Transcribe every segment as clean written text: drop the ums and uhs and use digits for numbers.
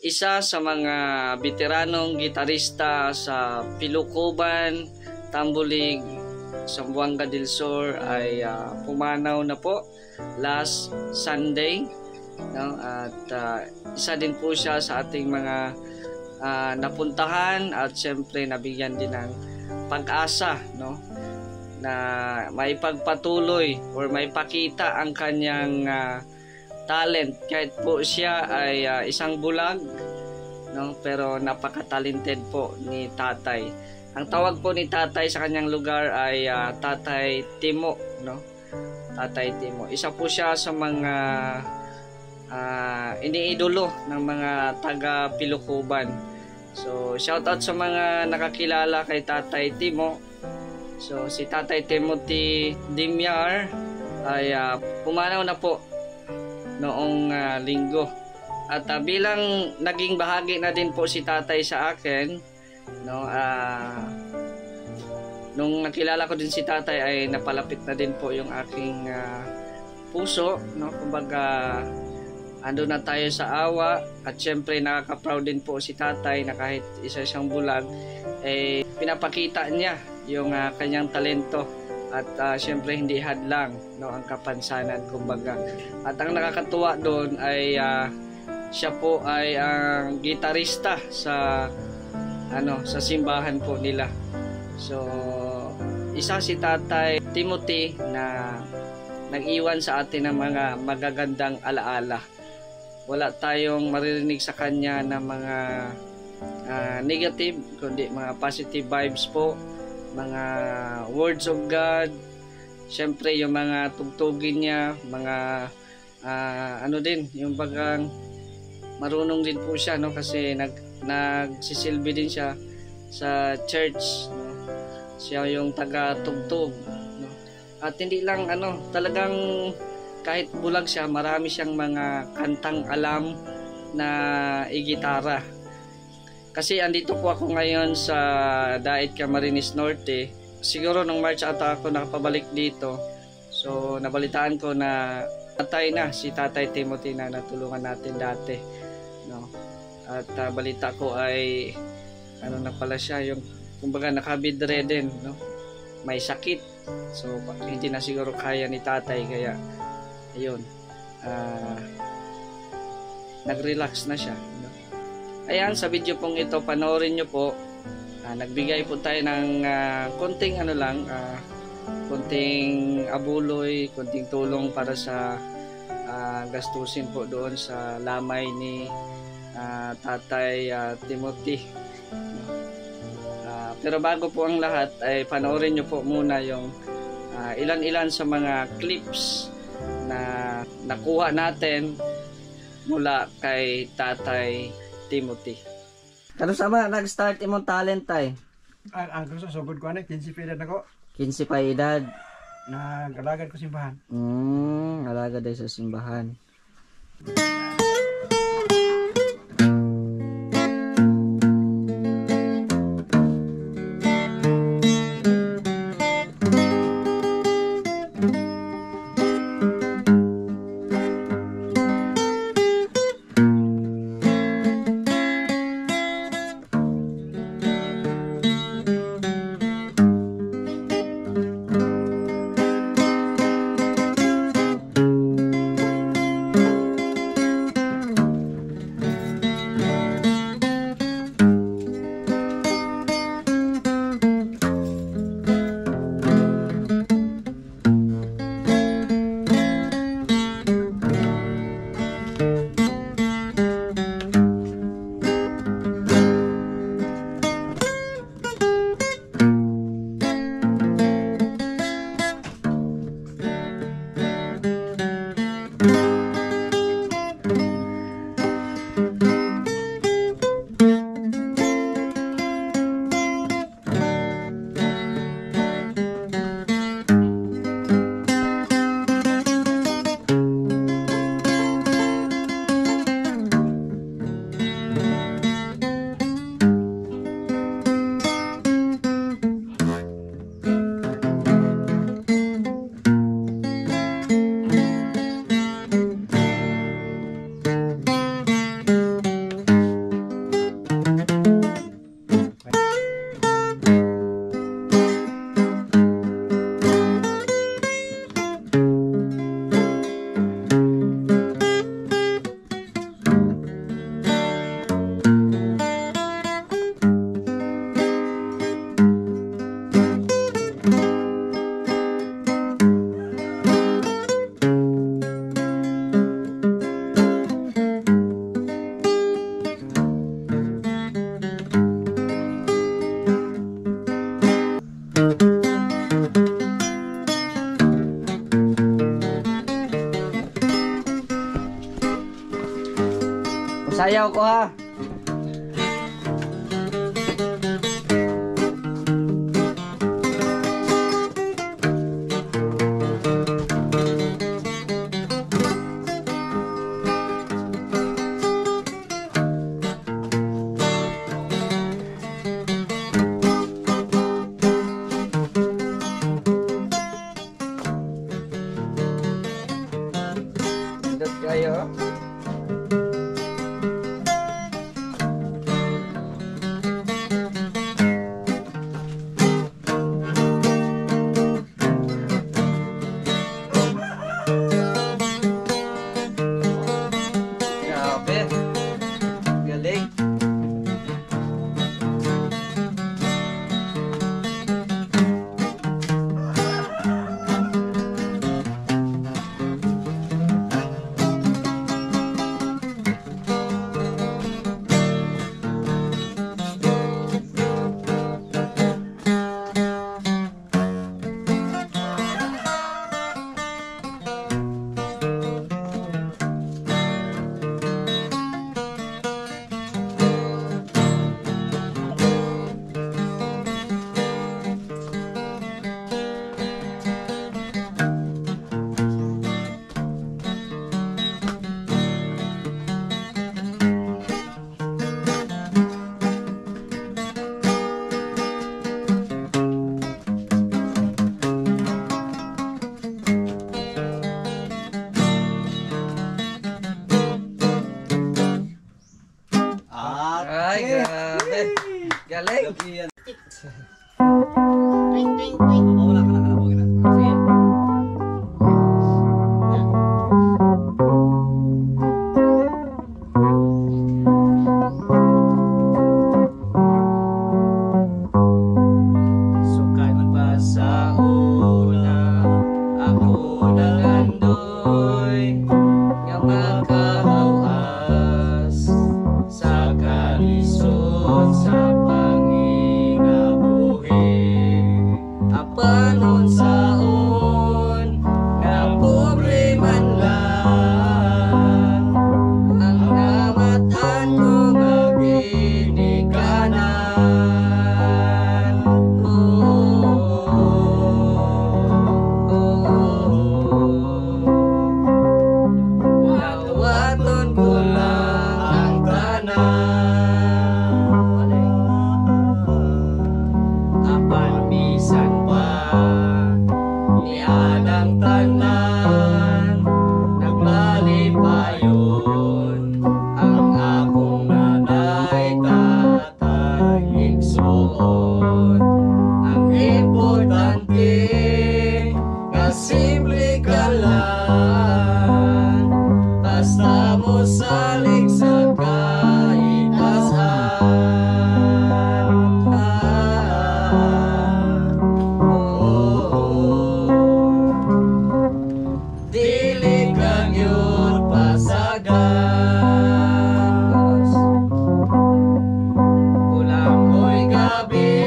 isa sa mga veteranong gitarista sa Pilucuban, Tambulig, Zamboanga del Sur ay pumanaw na po last Sunday, no? At isa din po siya sa ating mga napuntahan at syempre nabigyan din ng pag-asa, no? Na maipagpatuloy or maipakita ang kanyang talent kahit po siya ay isang bulag, no? Pero napaka-talented po ni tatay. Ang tawag po ni tatay sa kanyang lugar ay Tatay Timo, no? Tatay Timo. Isa po siya sa mga iniidolo ng mga taga Pilucuban. So, shout out sa mga nakakilala kay Tatay Timo. So, si Tatay Timothy Dimyar ay pumanaw na po noong linggo. At bilang naging bahagi na din po si tatay sa akin, no, nung nakilala ko din si tatay ay napalapit na din po yung aking puso, no? Kumbaga ando na tayo sa awa at syempre nakaka-proud din po si tatay na kahit isa siyang bulag pinapakita niya yung kanyang talento at syempre hindi hadlang, no, ang kapansanan kumbaga. At ang nakakatuwa doon ay siya po ay ang gitarista sa sa simbahan po nila. So isa si Tatay Timothy na nag-iwan sa atin ng mga magagandang alaala. Wala tayong maririnig sa kanya na mga negative, kundi mga positive vibes po, mga words of God. Syempre yung mga tugtugin niya, mga din, yung bagang marunong din po siya, no, kasi nagsisilbi din siya sa church, no? Siya yung taga-tugtog, no? At hindi lang talagang kahit bulag siya, marami siyang mga kantang alam na igitara. Kasi andito po ako ngayon sa Dait Camarines Norte. Siguro nung March ata ako nakapabalik dito. So nabalitaan ko na patay na si Tatay Timothy na natulungan natin dati, no? At balita ko ay na pala siya, yung kumbaga naka-bedridden, no? May sakit. So hindi na siguro kaya ni tatay, kaya ayun, nag-relax na siya, no? Ayan, sa video pong ito panoorin nyo po, nagbigay po tayo ng konting konting abuloy, konting tulong para sa gastusin po doon sa lamay ni Tatay Timothy. Pero bago po ang lahat ay panoorin nyo po muna yung ilan-ilan sa mga clips na nakuha natin mula kay Tatay Timothy. Kano sama nag-start imong talent tay? Ang gusto sugod ko 15 pa edad ako. 15 pa edad. Nag-alagad ko simbahan. Alagad day sa simbahan. sayaw ko ha. Pindot kayo. Grabe. Galing. Ay, grabe. Galing. Sige. Sukat pa sa una, ako nalandoy, nga makahawas sa kalisod sa panginabuhi. Apanon saon nga pobre man lang, ang namatan ko nga ginikanan. Nawaton ko lang ang tanan. Apan bisan pa niadang tanan, nagbali pa yun ang akong nanay, tatay, igsuon. Ang importante nga simple ka lang, basta mo salig sa kaitasan. Dili kang yun pasagan, ulang ko'y gabi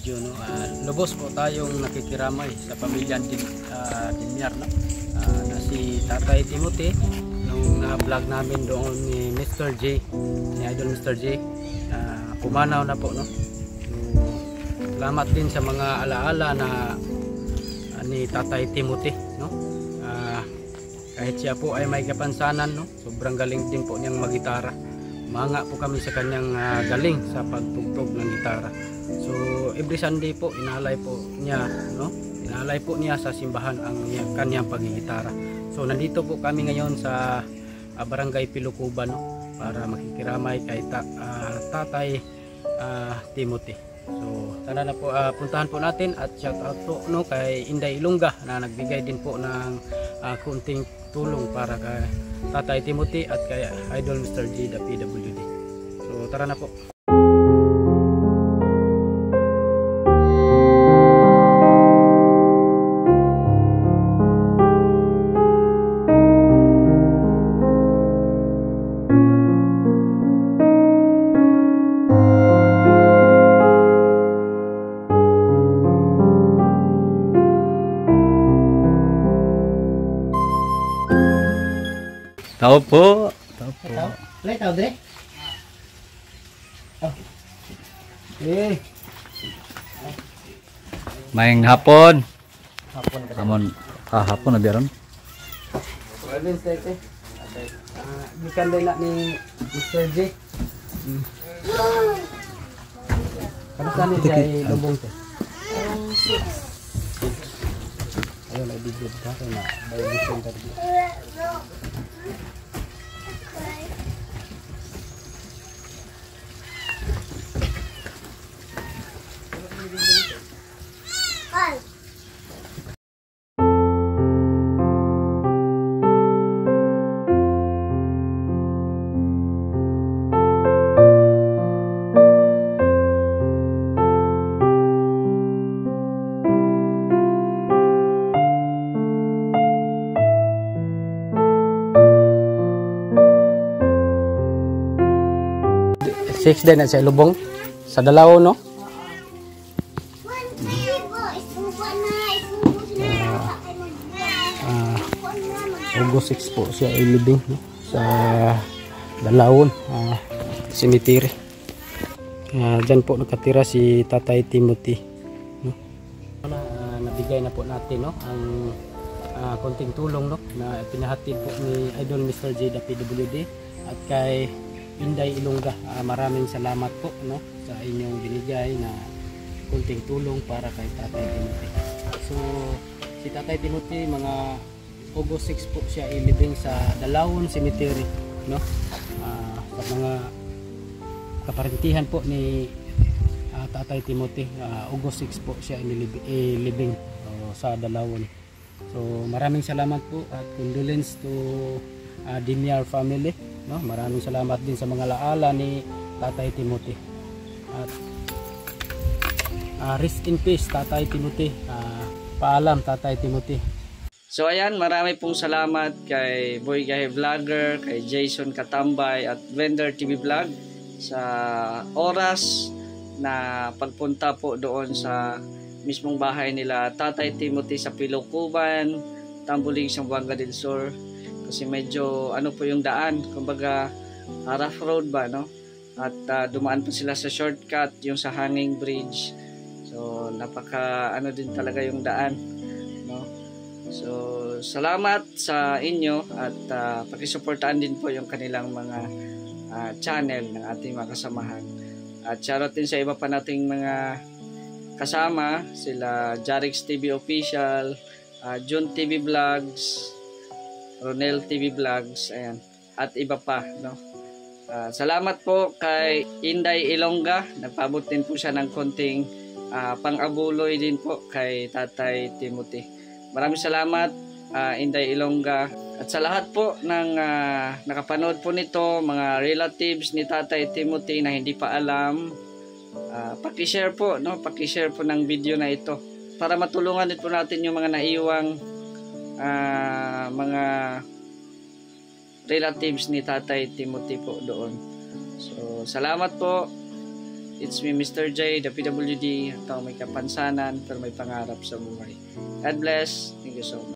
video, no. Lubos po tayong nakikiramay sa pamilya Dinyar, no. Na si Tatay Timothy nung vlog namin doon ni Mr. J, ni Idol Mr. J, pumanaw na po, no. So, salamat din sa mga alaala na ni Tatay Timothy, no. Kahit siya po ay may kapansanan, no, sobrang galing din po niyang maggitara. Manga po kami sa kanyang galing sa pagtugtog ng gitara. So every Sunday po inalay po niya, no? Inalay po niya sa simbahan ang kanyang paggigitara. So nandito po kami ngayon sa Barangay Pilucuban, no? Para makikiramay kay Tatay Timothy. So sana na po puntahan po natin at shout out po, no, kay Inday Ilongga na nagbigay din po ng kunting tulong para kay Tatay Timothy at kay Idol Mr. G, the PWD. So tara na po. Tao po. Tao po. Tao dire. Maing hapon. Hapon ka. Hapon na biyaron. Alvin tete. Gikan din na ni Mr. J. Kamusta ni Jay Lubong te? 6. Ayun, nag-video ka na. Bayo gusto interview. Six din na sa Lubong sa Dalao, no? August 6 po siya ilibing, no? Sa Dalawon cemetery. Dyan po nakatira si Tatay Timothy, no? Nabigay na po natin, no, ang konting tulong, no, na pinahatid po ni Idol Mr. J, the PWD, at kay Inday Ilongga. Maraming salamat po, no, sa inyong binigay na kunting tulong para kay Tatay Timothy. So si Tatay Timothy mga August 6 po siya ilibing sa Dalawon Cemetery, no. Sa mga kaparintihan po ni Tatay Timothy, August 6 po siya ilibing sa Dalawon. So maraming salamat po at condolence to Dinyar family, no. Maraming salamat din sa mga laala ni Tatay Timothy. At rest in peace Tatay Timothy. Paalam Tatay Timothy. So ayan, marami pong salamat kay Boy Gahe Vlogger, kay Jason Katambay at Vendor TV Vlog sa oras na pagpunta po doon sa mismong bahay nila Tatay Timothy sa Pilucuban, Tambulig, Zamboanga del Sur. Kasi medyo ano po yung daan, kumbaga rough road ba, no? At dumaan po sila sa shortcut, yung sa hanging bridge. So napaka ano din talaga yung daan, no? So salamat sa inyo at pakisuportahan din po yung kanilang mga channel ng ating mga kasamahan. At shoutout din sa iba pa nating mga kasama, sila Jarix TV Official, Jun TV Vlogs, Ronel TV Vlogs, ayan, at iba pa, no. Salamat po kay Inday Ilongga, nagpaabot din po siya ng konting pang-abuloy din po kay Tatay Timothy. Maraming salamat Inday Ilongga, at sa lahat po ng nakapanood po nito, mga relatives ni Tatay Timothy na hindi pa alam, paki-share po, no, paki-share po ng video na ito para matulungan din po natin yung mga naiwang mga relatives ni Tatay Timothy po doon. So salamat po It's me, Mr. J, the PWD, ang tao may kapansanan pero may pangarap sa buhay. God bless. Thank you so much.